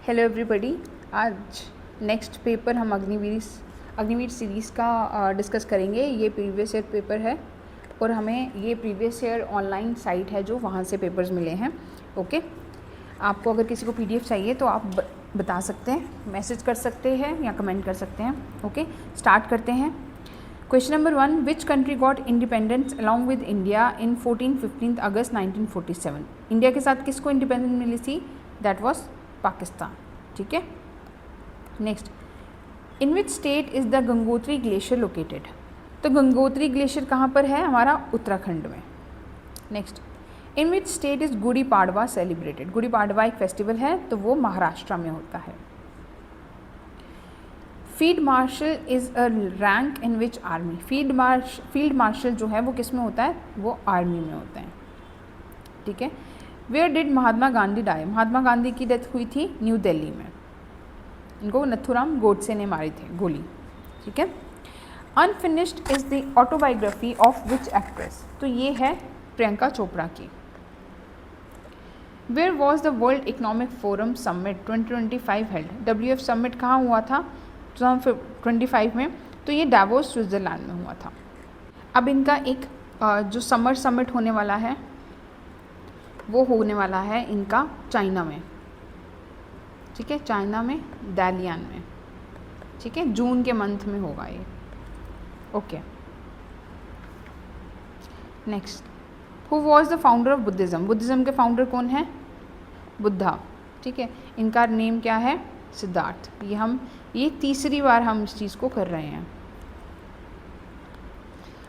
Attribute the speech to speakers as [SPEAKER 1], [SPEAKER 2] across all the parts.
[SPEAKER 1] Hello everybody. आज next paper हम Agniveer series का डिस्कस करेंगे। ये प्रीवियस ईयर पेपर है और हमें ये प्रीवियस ईयर ऑनलाइन साइट है जो वहाँ से पेपर्स मिले हैं। ओके, आपको अगर किसी को पीडीएफ चाहिए तो आप बता सकते हैं, मैसेज कर सकते हैं या कमेंट कर सकते हैं। ओके, स्टार्ट करते हैं। Question number 1, which country got independence along with India in 15 August 1947। India के साथ किसको इंडिपेंडेंस मिली थी? That was Pakistan. ठीक है, next, in which state is the Gangotri glacier located. तो गंगोत्री ग्लेशियर कहाँ पर है? हमारा उत्तराखंड में। Next, in which state is Gudi Padwa celebrated. Gudi Padwa एक फेस्टिवल है तो वो महाराष्ट्र में होता है। Field marshal is a rank in which army. Field marshal जो है वो किस में होता है? वो आर्मी में होता है। ठीक है, where did Mahatma Gandhi die. Mahatma Gandhi की डेथ हुई थी न्यू दिल्ली में। इनको नथुराम गोडसे ने मारी थी गोली। ठीक है, unfinished is the autobiography of which actress. तो ये है प्रियंका चोपड़ा की। Where was the World Economic Forum summit 2025 held. WF summit कहाँ हुआ था? 2025 में। तो ये डावोस स्विट्ज़रलैंड में हुआ था। अब इनका एक जो समर समिट होने वाला है वो होने वाला है इनका चाइना में। ठीक है, चाइना में दालियान में। ठीक है, जून के मंथ में होगा ये। Okay, next, who was the founder of Buddhism. Buddhism के फाउंडर कौन है? बुद्धा। ठीक है, इनका नेम क्या है? सिद्धार्थ। ये तीसरी बार हम इस चीज़ को कर रहे हैं।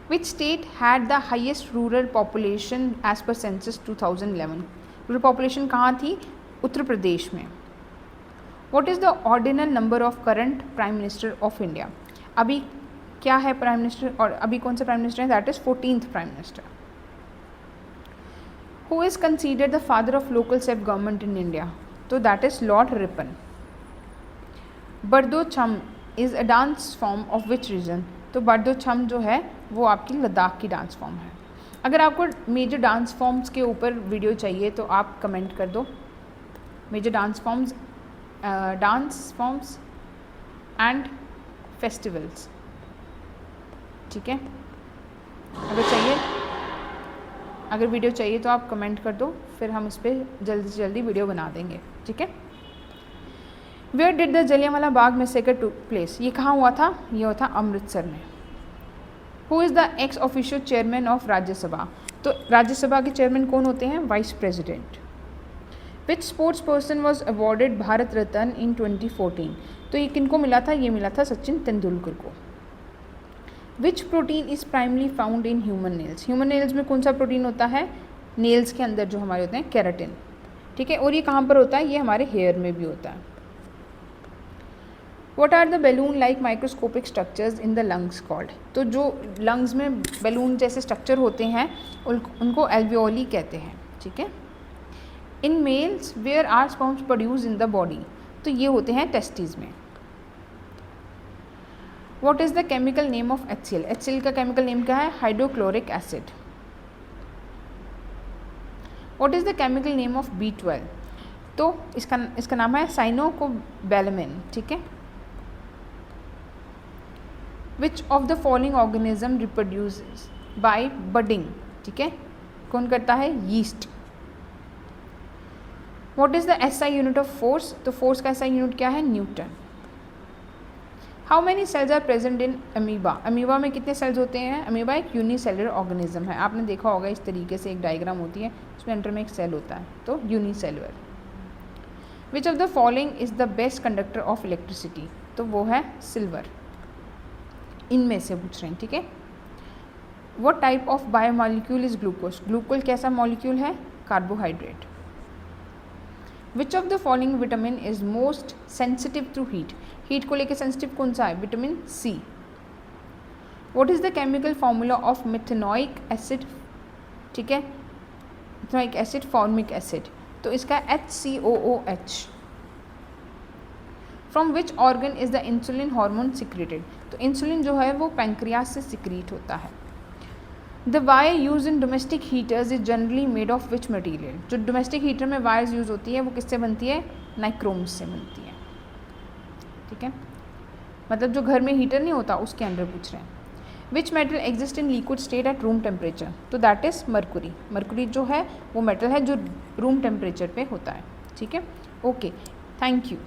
[SPEAKER 1] Which state had the highest rural population as per census 2011? Rural population कहाँ थी? उत्तर प्रदेश में। What is the ordinal number of current prime minister of India? अभी क्या है प्राइम मिनिस्टर और अभी कौन सा प्राइम मिनिस्टर है? That is 14th prime minister. Who is considered the father of local self government in India? तो that is Lord Ripon. बर्दो छम is a dance form of which region. तो बर्दो छम जो है वो आपकी लद्दाख की डांस फॉर्म है। अगर आपको मेजर डांस फॉर्म्स के ऊपर वीडियो चाहिए तो आप कमेंट कर दो। Major dance forms and festivals. ठीक है, अगर वीडियो चाहिए तो आप कमेंट कर दो, फिर हम इस पर जल्दी से जल्दी वीडियो बना देंगे। ठीक है, where did the Jallianwala Bagh massacre took place. ये कहाँ हुआ था? ये हुआ था अमृतसर में। Who is the ex official chairman of Rajya Sabha. तो राज्यसभा के चेयरमैन कौन होते हैं? Vice president. Which sports person was awarded Bharat Ratna in 2014। तो ये किनको मिला था? ये मिला था सचिन तेंदुलकर को। विच protein is primarily found in human nails. Human nails में कौन सा प्रोटीन होता है? नेल्स के अंदर जो हमारे होते हैं केराटिन। ठीक है, और ये कहाँ पर होता है? ये हमारे हेयर में भी होता है। What are the balloon like microscopic structures in the lungs called? तो जो लंग्स में बैलून जैसे स्ट्रक्चर होते हैं उनको एल्वियोली कहते हैं। ठीक है, in males where are sperms produce in the body. तो ये होते हैं टेस्टिस में। What is the chemical name of HCl? HCl का केमिकल नेम क्या है? Hydrochloric acid. What is the chemical name of B12? तो इसका नाम है साइनोकोबैलामिन। ठीक है, which of the following organism reproduces by budding. ठीक है, कौन करता है? Yeast. What is the SI unit of force. तो फोर्स का एसआई यूनिट क्या है? Newton. How many cells are present in amoeba. Amoeba में कितने सेल्स होते हैं? अमीबा एक यूनिसेलुलर ऑर्गेनिज्म है। आपने देखा होगा इस तरीके से एक डायग्राम होती है, उसमें एंटर में एक सेल होता है, तो unicellular. Which of the following is the best conductor of electricity. तो वो है सिल्वर। इनमें से पूछ रहे हैं। ठीक है, what type of biomolecule is glucose. Glucose कैसा मॉलिक्यूल है? Carbohydrate. Which of the following vitamin is most sensitive to heat. Heat को लेकर सेंसिटिव कौन सा है? Vitamin C. What is the chemical formula of methanoic acid. ठीक है, methanoic acid formic acid. तो इसका HCOOH। From which organ is the insulin hormone secreted. तो इंसुलिन जो है वो पैंक्रियास से सिक्रीट होता है। The wire use in domestic heaters is generally made of which material. जो डोमेस्टिक हीटर में वायर्स यूज़ होती है वो किससे बनती है? नाइक्रोम से मिलती है। ठीक है, मतलब जो घर में हीटर नहीं होता उसके अंदर पूछ रहे हैं। Which metal exist in liquid state at room temperature, तो दैट इज़ मरकुरी। मरकुरी जो है वो मेटल है जो रूम टेम्परेचर पे होता है। ठीक है, ओके, थैंक यू।